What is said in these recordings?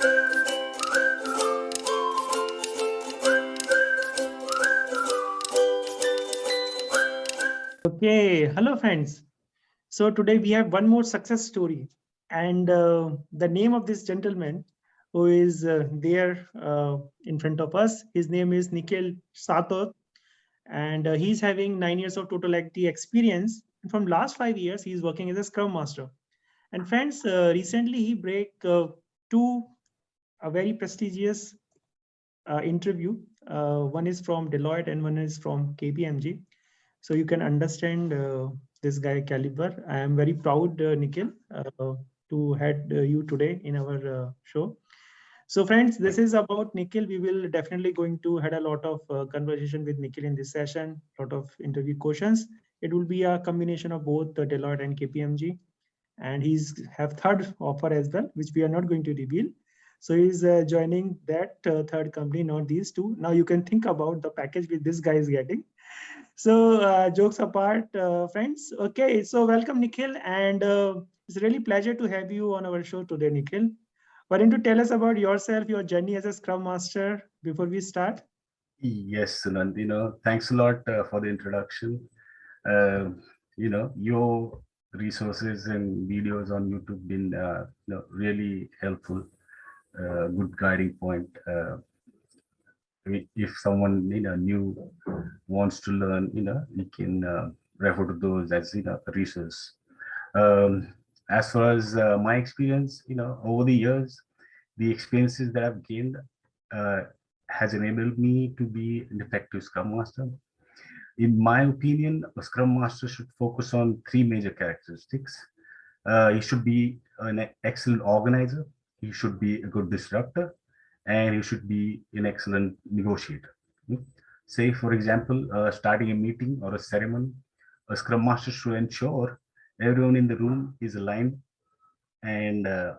Okay, hello friends. So today we have one more success story, and the name of this gentleman who is there in front of us, his name is Nikhil Satot, and he's having 9 years of total IT experience. And from last 5 years, he's working as a Scrum Master. And friends, recently he break two a very prestigious interview. One is from Deloitte and one is from KPMG. So you can understand this guy caliber. I am very proud, Nikhil, to had you today in our show. So friends, this is about Nikhil. We will definitely going to had a lot of conversation with Nikhil in this session, lot of interview questions. It will be a combination of both Deloitte and KPMG. And he's have third offer as well, which we are not going to reveal. So he's joining that third company, not these two. Now you can think about the package which this guy is getting. So jokes apart, friends. Okay, so welcome Nikhil, and it's really pleasure to have you on our show today, Nikhil. Why don't you tell us about yourself, your journey as a Scrum Master before we start? Yes, Sunand, thanks a lot for the introduction. Your resources and videos on YouTube been really helpful, good guiding point. If someone new wants to learn, you can refer to those as a resource. As far as my experience, over the years, the experiences that I've gained uh, has enabled me to be an effective Scrum Master. In my opinion, a Scrum Master should focus on three major characteristics. He should be an excellent organizer, he should be a good disruptor, and he should be an excellent negotiator. Say, for example, starting a meeting or a ceremony, a Scrum Master should ensure everyone in the room is aligned and the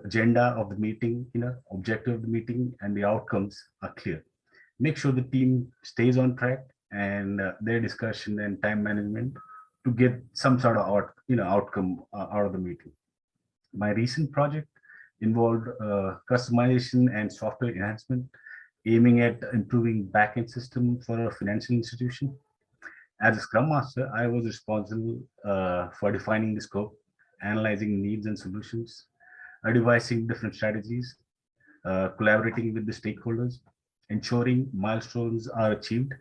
agenda of the meeting, objective of the meeting, and the outcomes are clear. Make sure the team stays on track and their discussion and time management to get some sort of outcome out of the meeting. My recent project involved customization and software enhancement, aiming at improving backend system for a financial institution. As a Scrum Master, I was responsible for defining the scope, analyzing needs and solutions, devising different strategies, collaborating with the stakeholders, ensuring milestones are achieved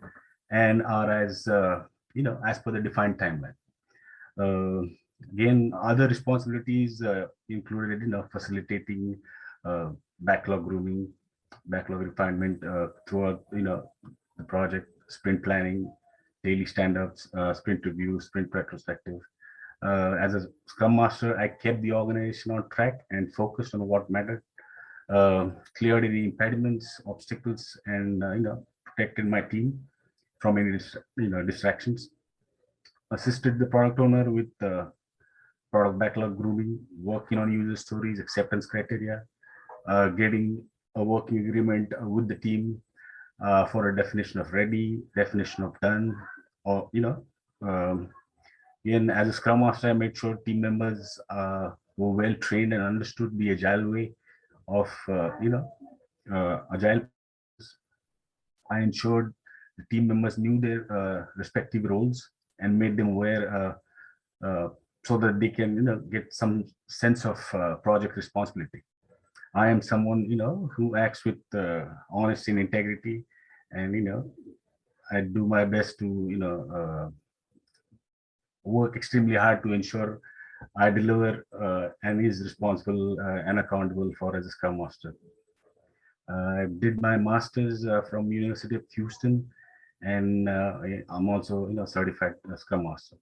and are as per the defined timeline. Uh, Again, other responsibilities included facilitating backlog grooming, backlog refinement throughout the project, sprint planning, daily stand-ups, sprint review, sprint retrospective. As a Scrum Master, I kept the organization on track and focused on what mattered, cleared any impediments, obstacles, and protected my team from any distractions. Assisted the product owner with product backlog grooming, working on user stories, acceptance criteria, getting a working agreement with the team for a definition of ready, definition of done, or and as a Scrum Master, I made sure team members were well trained and understood the agile way of agile. I ensured the team members knew their respective roles and made them aware so that they can get some sense of project responsibility. I am someone who acts with honesty and integrity, and I do my best to work extremely hard to ensure I deliver and is responsible and accountable for as a Scrum Master. I did my master's from University of Houston, and I'm also certified Scrum Master.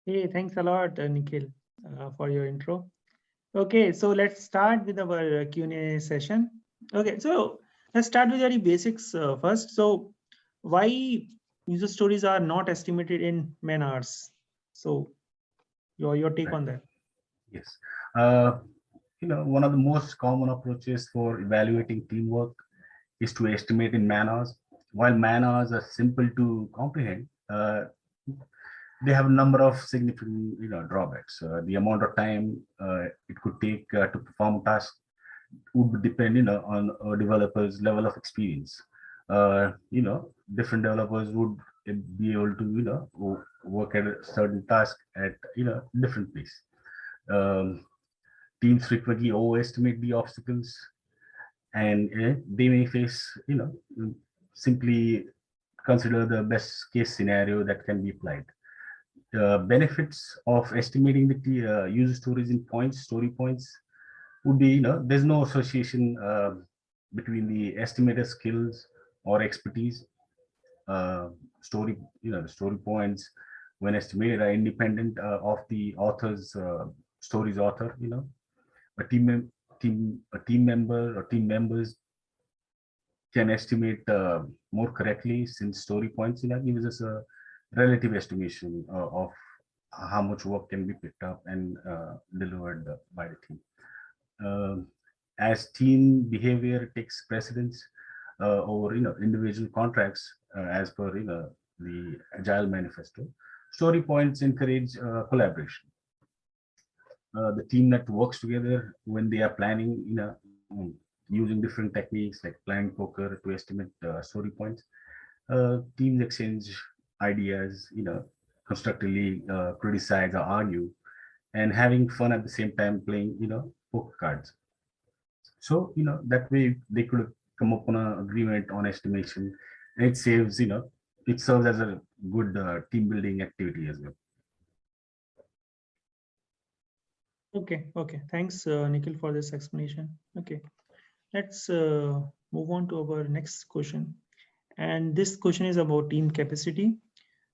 Hey, thanks a lot, Nikhil, for your intro. Okay, so let's start with our Q&A session. Okay, so let's start with very basics first. So why user stories are not estimated in man hours? So your take Right. on that. Yes. One of the most common approaches for evaluating teamwork is to estimate in man hours. While man hours are simple to comprehend, they have a number of significant drawbacks. The amount of time it could take to perform a task would depend, on a developer's level of experience. Different developers would be able to, work at a certain task at, different pace. Um, Teams frequently overestimate the obstacles, and they may face, simply consider the best case scenario that can be applied. Benefits of estimating the user stories in story points would be, there's no association between the estimator skills or expertise. uh, Story, the story points when estimated are independent of the author's story's author. A team member or team members can estimate more correctly, since story points, gives us a relative estimation of how much work can be picked up and delivered by the team. Um, as team behavior takes precedence over, individual contracts, as per, the Agile Manifesto, story points encourage collaboration. The team that works together when they are planning, using different techniques like planning poker to estimate story points. Teams exchange ideas, constructively criticize or argue, and having fun at the same time playing, poker cards. So, that way they could come up on an agreement on estimation. And it saves, it serves as a good team building activity as well. Okay, okay. Thanks, Nikhil, for this explanation. Okay, let's move on to our next question. And this question is about team capacity.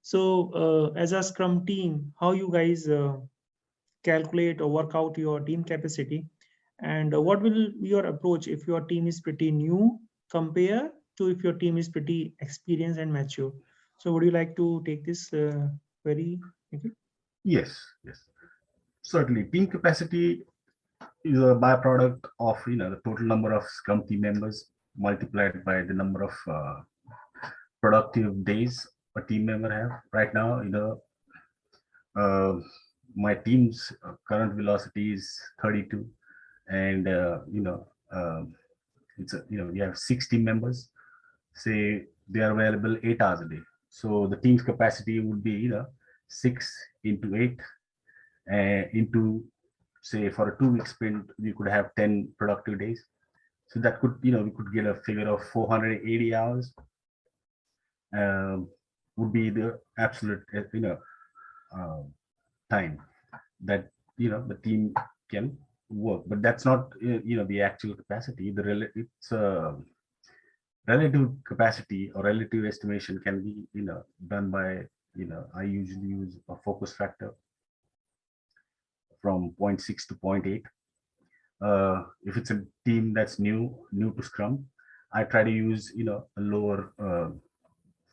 So, as a Scrum team, how you guys calculate or work out your team capacity, and what will be your approach if your team is pretty new compare to if your team is pretty experienced and mature? So, would you like to take this query, Nikhil? Yes, yes. Certainly, team capacity is a byproduct of, the total number of Scrum team members multiplied by the number of productive days a team member have. Right now, uh, my team's current velocity is 32, and it's we have 6 team members. Say they are available 8 hours a day, so the team's capacity would be, 6 into 8 into, say, for a 2 week sprint we could have 10 productive days. So that could, we could get a figure of 480 hours. um, would be the absolute uh, time that, the team can work. But that's not, the actual capacity. It's relative capacity or relative estimation can be, done by, I usually use a focus factor from zero point 0.6 to zero point 0.8. If it's a team that's new to Scrum, I try to use, a lower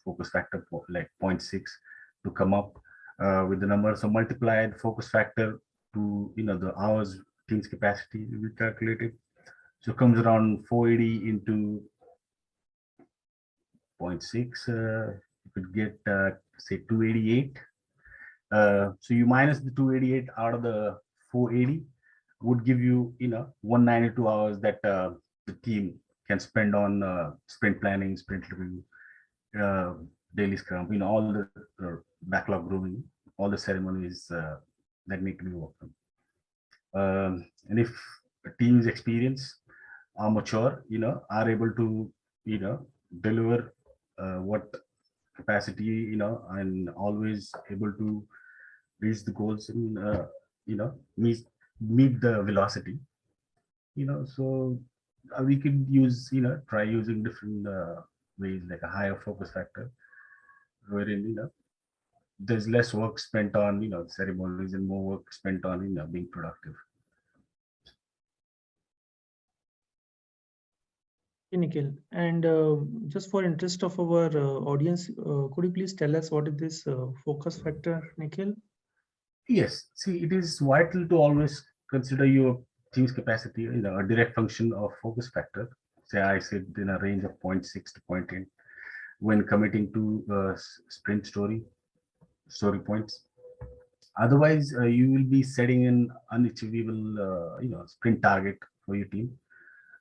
focus factor, like zero point 0.6, to come up with the number. So multiply the focus factor to, the hours team's capacity we calculated. So it comes around 480 into 0.6. You could get say 288. So you minus the 288 out of the 480 would give you, 192 hours that the team can spend on sprint planning, sprint review, uh, daily Scrum, all the backlog grooming, all the ceremonies that need to be worked on. And if a team is experienced, are mature, are able to, deliver what capacity, and always able to reach the goals and, meet the velocity, so we could use, try using different ways, like a higher focus factor, wherein, there's less work spent on, ceremonies, and more work spent on, being productive. Okay, Nikhil. And just for interest of our audience, could you please tell us what is this focus factor, Nikhil? Yes, see, it is vital to always consider your team's capacity, a direct function of focus factor. Say I said in a range of 0.6 to 0.8 when committing to sprint story points. Otherwise, you will be setting an unachievable, sprint target for your team.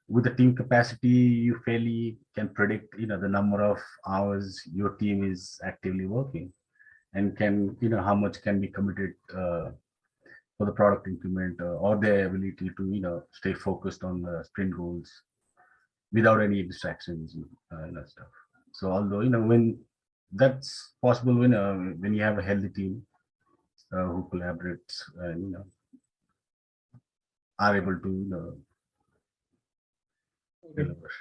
With the team capacity, you fairly can predict, the number of hours your team is actively working, and can, how much can be committed for the product increment, or their ability to, stay focused on the sprint goals without any distractions, and that stuff. So although, when that's possible, when you have a healthy team who collaborates and, are able to, Okay, deliver.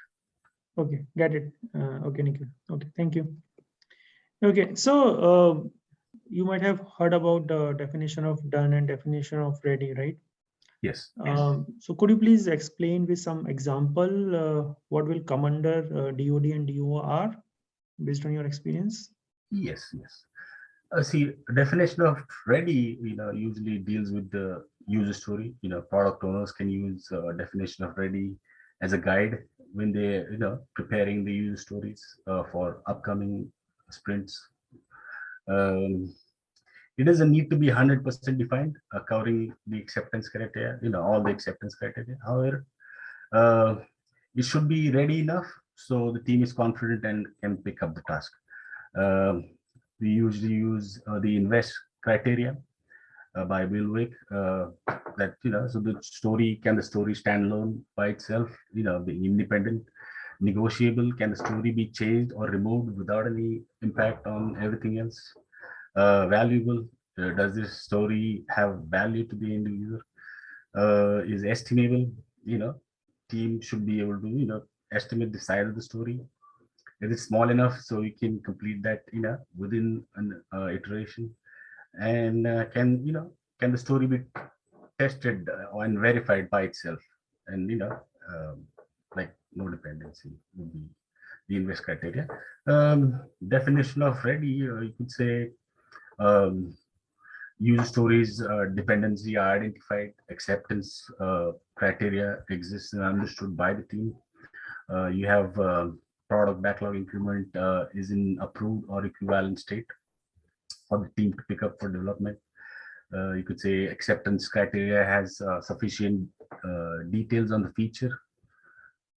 okay, get it. Okay, Nikhil. Okay, thank you. Okay, so you might have heard about the definition of done and definition of ready, right? Yes. So could you please explain with some example what will come under DOD and DOR based on your experience? Yes. Yes. See, definition of ready, usually deals with the user story. Product owners can use definition of ready as a guide when they, preparing the user stories for upcoming sprints. Um, it doesn't need to be 100% defined, covering the acceptance criteria, all the acceptance criteria. However, uh, it should be ready enough so the team is confident and can pick up the task. Um, we usually use the invest criteria by Bill Wick. That, so the story stand alone by itself, being independent, negotiable. Can the story be changed or removed without any impact on everything else? Valuable. Does this story have value to the end user? Is estimable. Team should be able to, estimate the size of the story. It is small enough so you can complete that, within an iteration. And can the story be tested and verified by itself? And, um, like no dependency would be the invest criteria. Definition of ready, you could say, um, user stories, dependency are identified, acceptance criteria exists and understood by the team. You have product backlog increment is in approved or equivalent state for the team to pick up for development. You could say acceptance criteria has sufficient details on the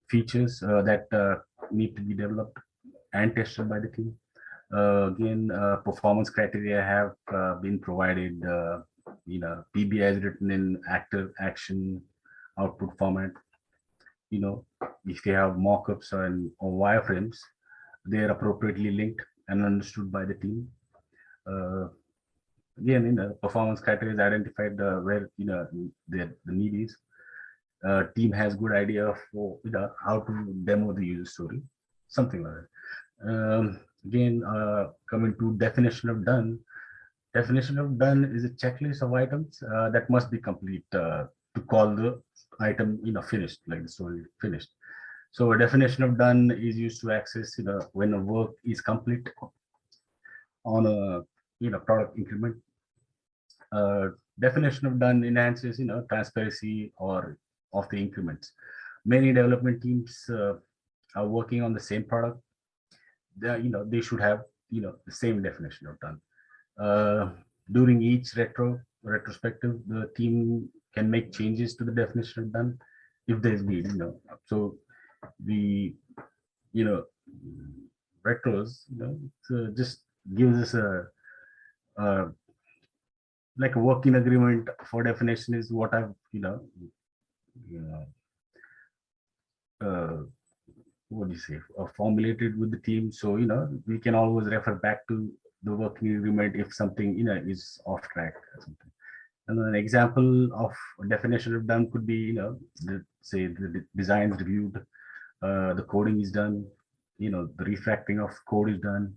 features that need to be developed and tested by the team. Again, performance criteria have been provided. PBI is written in active action output format. If you have mockups or wireframes, they are appropriately linked and understood by the team. Uh, Again, performance criteria is identified where, the need is. Team has good idea of, how to demo the user story, something like that. Again, coming to definition of done. Definition of done is a checklist of items that must be complete to call the item, finished, like the story finished. So a definition of done is used to access, when a work is complete on a, product increment. uh, Definition of done enhances, transparency or of the increments. Many development teams are working on the same product. They should have, the same definition of done. During each retrospective, the team can make changes to the definition of done if there's need. So the, you know retros, just gives us a like a working agreement for definition is what I've, you know uh, what do you say, formulated with the team. So, we can always refer back to the working agreement if something, is off track or something. And an example of a definition of done could be, say the design is reviewed, the coding is done, the refactoring of code is done,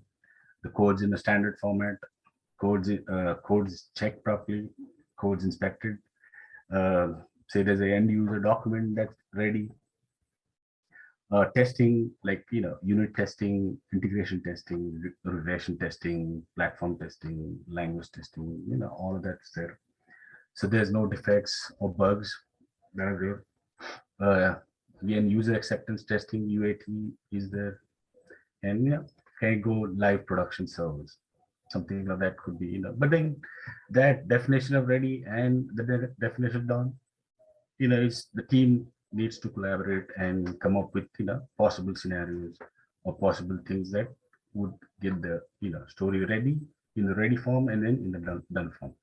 the code's in the standard format, code's checked properly, code's inspected. Uh, Say there's a end user document that's ready. Testing, like, unit testing, integration testing, regression testing, platform testing, language testing, all of that's there. So there's no defects or bugs that are there. Again, user acceptance testing, UAT is there. And, can go live production servers. something like that could be, but then that definition of ready and the definition of done, it's the team needs to collaborate and come up with, possible scenarios or possible things that would get the, story ready in the ready form and then in the done form.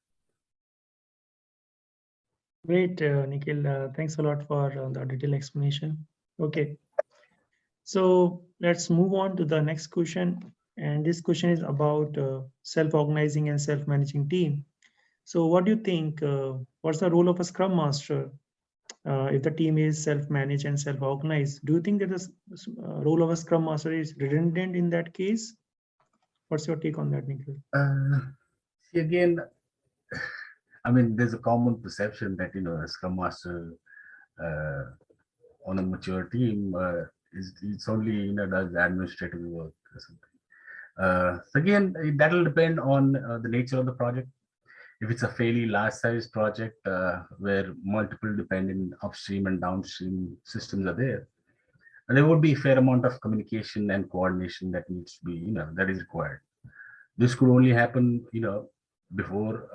Great, Nikhil. Thanks a lot for the detailed explanation. Okay, so let's move on to the next question. And this question is about self-organizing and self-managing team. So what do you think? What's the role of a Scrum Master if the team is self-managed and self-organized? Do you think that the role of a Scrum Master is redundant in that case? What's your take on that, Nikhil? See, again, I mean, there's a common perception that, a Scrum Master uh, on a mature team is it's only, does administrative work or something. So again, that'll depend on the nature of the project. If it's a fairly large size project where multiple dependent upstream and downstream systems are there would be a fair amount of communication and coordination that needs to be, that is required. This could only happen, before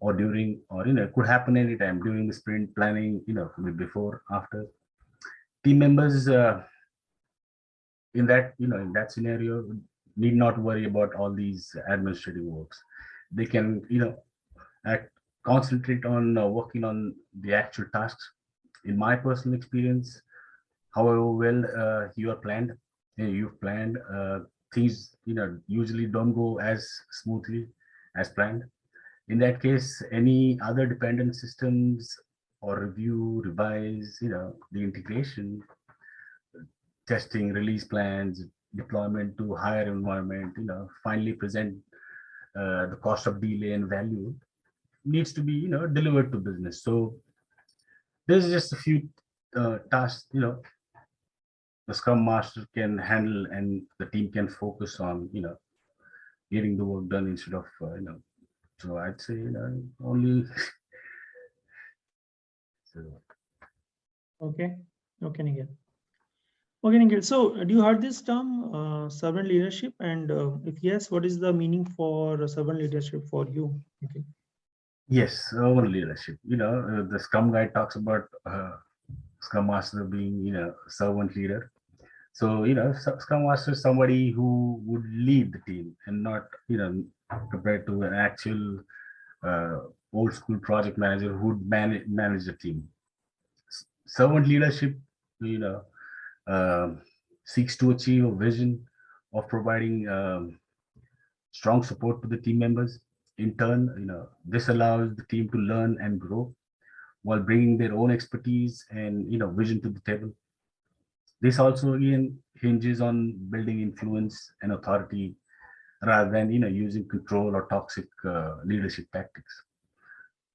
or during, or, it could happen anytime during the sprint planning, could be before, after. Team members in that scenario need not worry about all these administrative works. They can, act, concentrate on working on the actual tasks. In my personal experience, however well you are planned, you've planned, things, usually don't go as smoothly as planned. In that case, any other dependent systems or review, revise, the integration, testing, release plans, deployment to higher environment, finally present the cost of delay and value needs to be, delivered to business. So there's just a few tasks, the Scrum Master can handle and the team can focus on, getting the work done instead of, so I'd say, only. So, Okay, okay, Nikhil. Okay, Nikhil. So, do you heard this term, servant leadership? And if yes, what is the meaning for servant leadership for you, Nikhil? yes, over leadership. The Scrum guide talks about Scrum Master being, servant leader. So, Scrum Master is somebody who would lead the team and not, compared to an actual uh, old school project manager who would manage the team. Servant leadership, you know, um seeks to achieve a vision of providing strong support to the team members. In turn, this allows the team to learn and grow while bringing their own expertise and, vision to the table. This also again hinges on building influence and authority rather than, using control or toxic leadership tactics.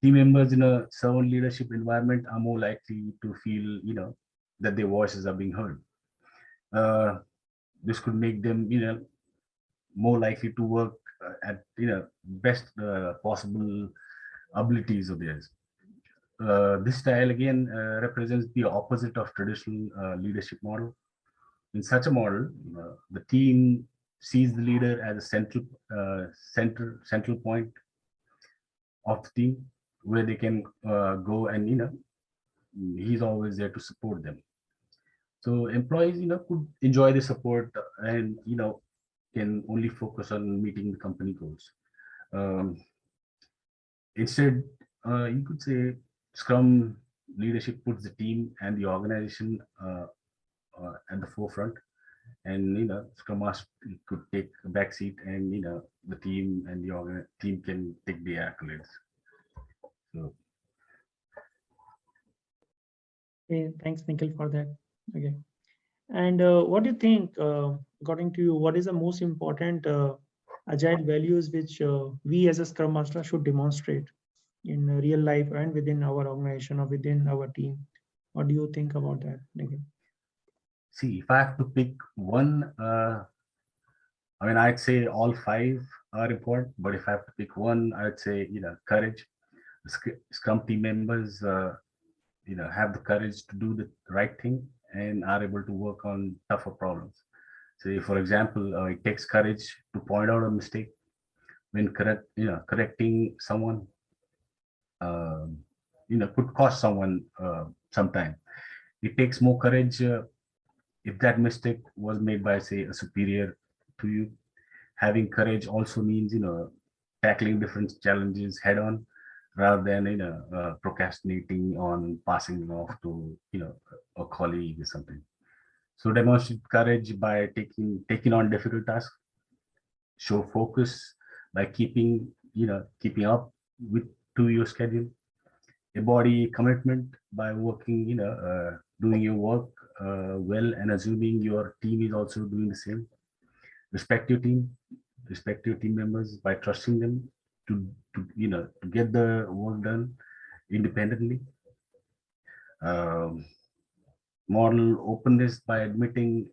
Team members in a servant leadership environment are more likely to feel, that their voices are being heard. Uh, this could make them, more likely to work at, best possible abilities of theirs. This style again represents the opposite of traditional leadership model. In such a model, the team sees the leader as a central point of the team where they can go and, he's always there to support them. So employees, could enjoy the support and, can only focus on meeting the company goals. Um, Instead, you could say Scrum leadership puts the team and the organization at the forefront, and, Scrum Master could take a back seat, and, the team and the team can take the accolades. So Okay, thanks, Nikhil, for that. Okay. And what do you think, according to you, what is the most important agile values which we as a Scrum Master should demonstrate in real life and within our organization or within our team? What do you think about that, Nikhil? see, if I have to pick one, I mean, I'd say all five are important, but if I have to pick one, I'd say, courage. Scrum team members, have the courage to do the right thing and are able to work on tougher problems. Say, for example, it takes courage to point out a mistake, when correcting someone, could cost someone some time. It takes more courage if that mistake was made by, say, a superior to you. Having courage also means, tackling different challenges head on, rather than, procrastinating on passing them off to, a colleague or something. So demonstrate courage by taking on difficult tasks. Show focus by keeping up with to your schedule. Embody commitment by working, doing your work well, and assuming your team is also doing the same. Respect your team, respect your team members by trusting them to get the work done independently. Um, Model openness by admitting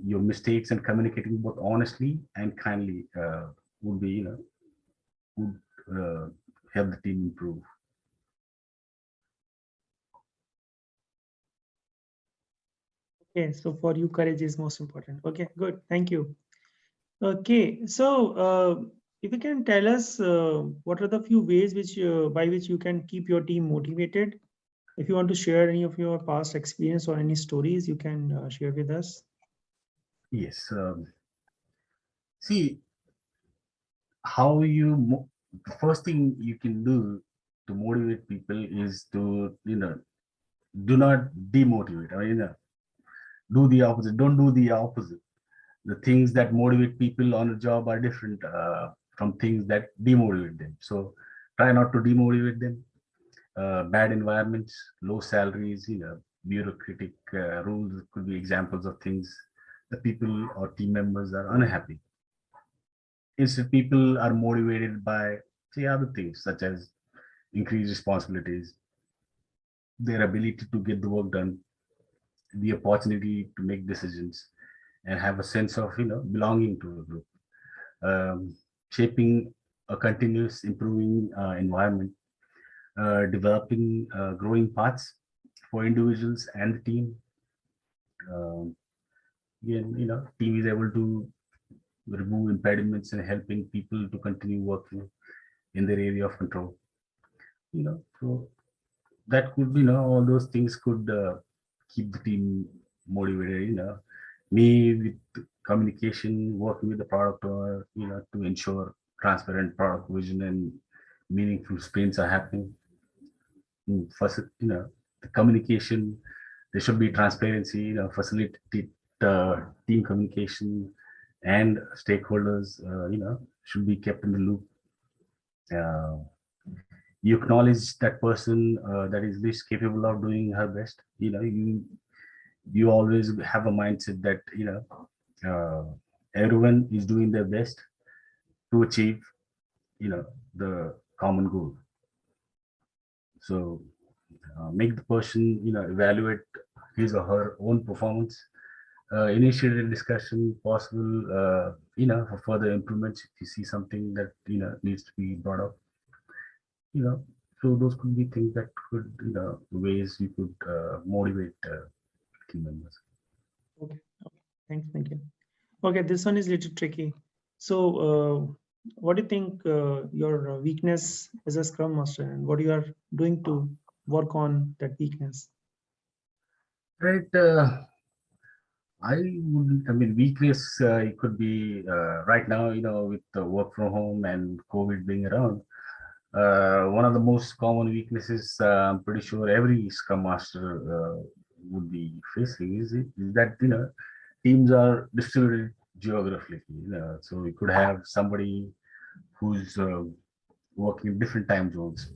your mistakes and communicating both honestly and kindly would be, would uh, help the team improve. Okay, so for you, courage is most important. Okay, good. Thank you. Okay, so if you can tell us what are the few ways which by which you can keep your team motivated? If you want to share any of your past experience or any stories, you can share with us. Yes. See how the first thing you can do to motivate people is to, do not demotivate. I mean, do the opposite. Don't do the opposite. The things that motivate people on a job are different from things that demotivate them. So try not to demotivate them. Bad environments, low salaries, bureaucratic rules could be examples of things the people or team members are unhappy. Instead, people are motivated by, say, other things such as increased responsibilities, their ability to get the work done, the opportunity to make decisions, and have a sense of, belonging to a group. Um, Shaping a continuous improving environment, developing growing paths for individuals and the team. Um, Again, team is able to remove impediments and helping people to continue working in their area of control. So that could, all those things could keep the team motivated. Me with communication, working with the product owner, to ensure transparent product vision and meaningful sprints are happening. First, the communication, there should be transparency, facilitate team communication, and stakeholders, should be kept in the loop. Uh, you acknowledge that person that is least capable of doing her best. You always have a mindset that, everyone is doing their best to achieve, the common goal. So make the person, evaluate his or her own performance, initiate a discussion possible, for further improvements if you see something that, needs to be brought up, you know so those could be things that could, ways you could motivate team members. Okay, okay. Thanks, thank you. Okay, this one is a little tricky. So, what do you think your weakness as a Scrum Master, and what you are doing to work on that weakness? Right. I mean, weakness, it could be right now, with the work from home and COVID being around. One of the most common weaknesses, I'm pretty sure every Scrum Master would be facing is that, teams are distributed geographically. So you could have somebody who's working in different time zones,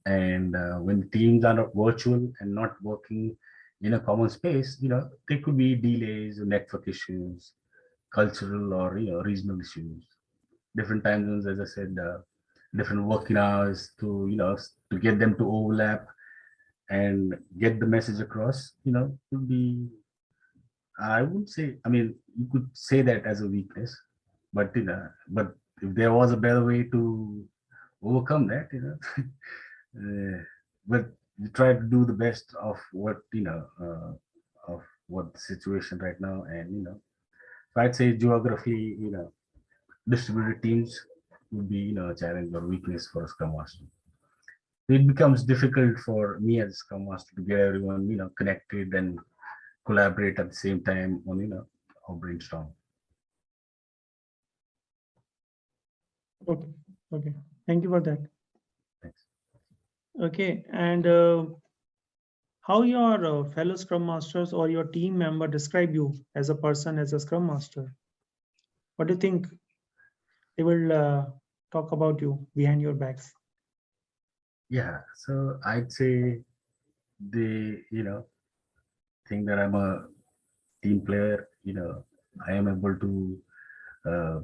and when teams are not virtual and not working in a common space, there could be delays, network issues, cultural or, regional issues, different time zones, as I said, different working hours to, to get them to overlap and get the message across, could be, I would say, I mean, you could say that as a weakness, but, but if there was a better way to overcome that, but you try to do the best of what, of what the situation right now, and, so I'd say geography, distributed teams would be a challenge or weakness for a Scrum Master. It becomes difficult for me as a Scrum Master to get everyone connected and collaborate at the same time on or brainstorm. Okay. Okay. Thank you for that. Thanks. Okay. And how your fellow Scrum Masters or your team member describe you as a person, as a Scrum Master? What do you think they will talk about you behind your backs? Yeah, so I'd say they think that I'm a team player. I am able to uh,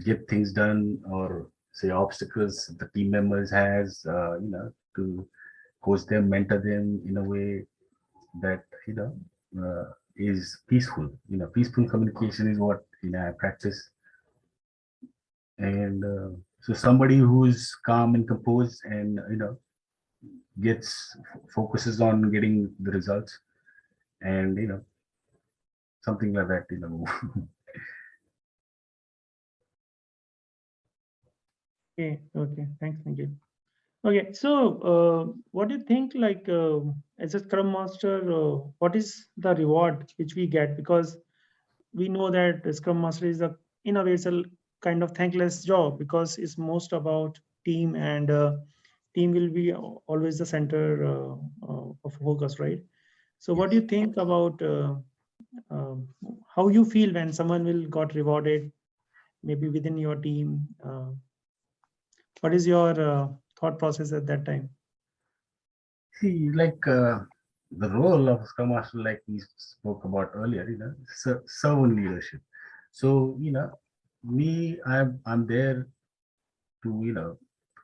get things done or say obstacles the team members has to coach them, mentor them in a way that is peaceful. Peaceful communication is what I practice. And so somebody who's calm and composed and gets focuses on getting the results, and something like that. Okay. Okay. Thanks, Nikhil. Okay. So, what do you think, like, as a Scrum Master, what is the reward which we get? Because we know that the Scrum Master is in a way, it's a kind of thankless job because it's most about team, and team will be always the center of focus, right? So, what do Yes. you think about how you feel when someone will got rewarded, maybe within your team? What is your thought process at that time? See, like the role of Scrum Master, like we spoke about earlier, servant leadership. So, me, I'm there to,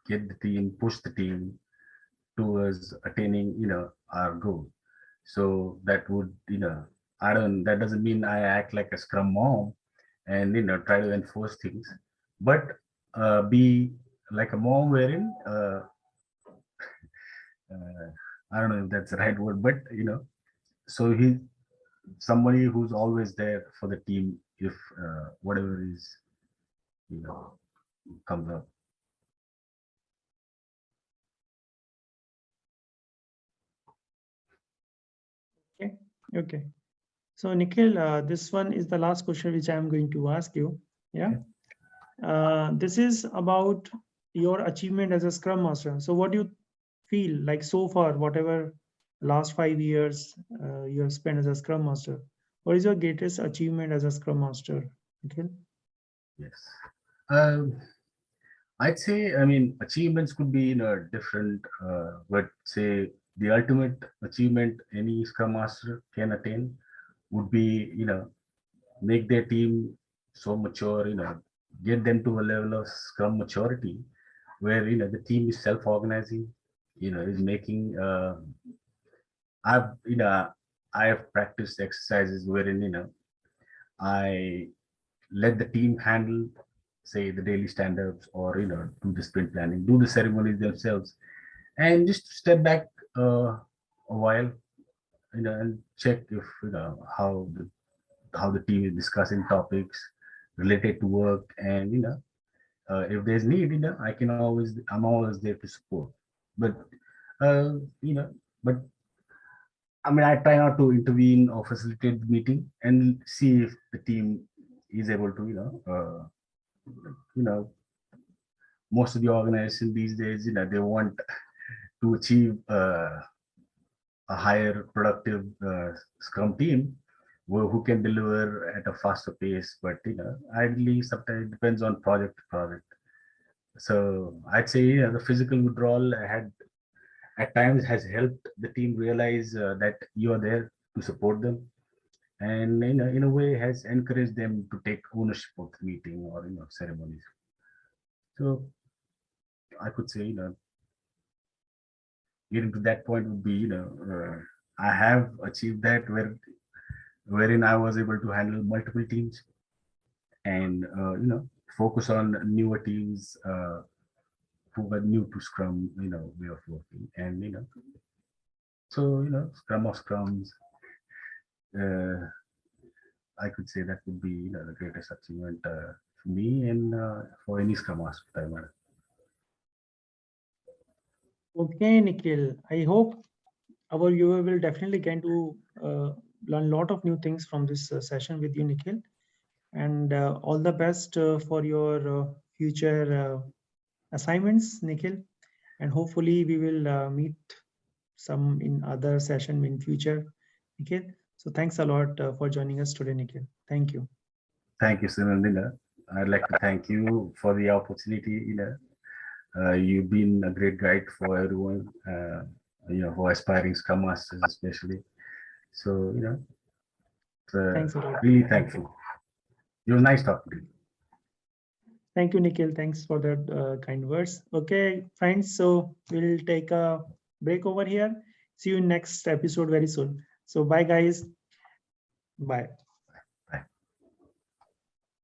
get the team, push the team towards attaining, our goal. So that would, that doesn't mean I act like a Scrum mom and, try to enforce things, but be like a mom wherein, uh, I don't know if that's the right word, but, so he somebody who's always there for the team if whatever is you know comes up. Okay. Okay. So, Nikhil, this one is the last question which I'm going to ask you. Yeah. Okay. This is about your achievement as a Scrum Master. So, what do you feel like so far, whatever last 5 years you have spent as a Scrum Master? What is your greatest achievement as a Scrum Master, Nikhil? Yes. um, I'd say, I mean, achievements could be different, but say the ultimate achievement any Scrum Master can attain would be make their team so mature, get them to a level of Scrum maturity where the team is self-organizing, is making I've I have practiced exercises wherein I let the team handle, say, the daily stand-ups or do the sprint planning, do the ceremonies themselves, and just step back a while, and check if how the team is discussing topics related to work, and if there's need, I'm always there to support. But uh, you know, but I mean, I try not to intervene or facilitate the meeting and see if the team is able to, you know, most of the organization these days, they want to achieve a higher productive Scrum team who can deliver at a faster pace. But, ideally, sometimes it depends on project to project. So I'd say, the physical withdrawal had at times has helped the team realize that you are there to support them, and in a way has encouraged them to take ownership of the meeting or ceremonies. So I could say getting to that point would be I have achieved that wherein I was able to handle multiple teams and focus on newer teams who were new to Scrum way of working, and so Scrum of Scrums. Uh, I could say that would be the greatest achievement. for me and for any Scrum Master. Okay, Nikhil. I hope our viewer will definitely get to learn a lot of new things from this session with you, Nikhil. And all the best for your future assignments, Nikhil. And hopefully we will meet some in other session in future, Nikhil. So thanks a lot for joining us today, Nikhil. Thank you. Thank you, Sunandina. I'd like to thank you for the opportunity. You've been a great guide for everyone, for aspiring Scrum Masters especially. So, Thanks a lot. really thankful. It was nice talking to you. Thank you, Nikhil. Thanks for that kind words. Okay, friends. So we'll take a break over here. See you in next episode very soon. So bye, guys. Bye.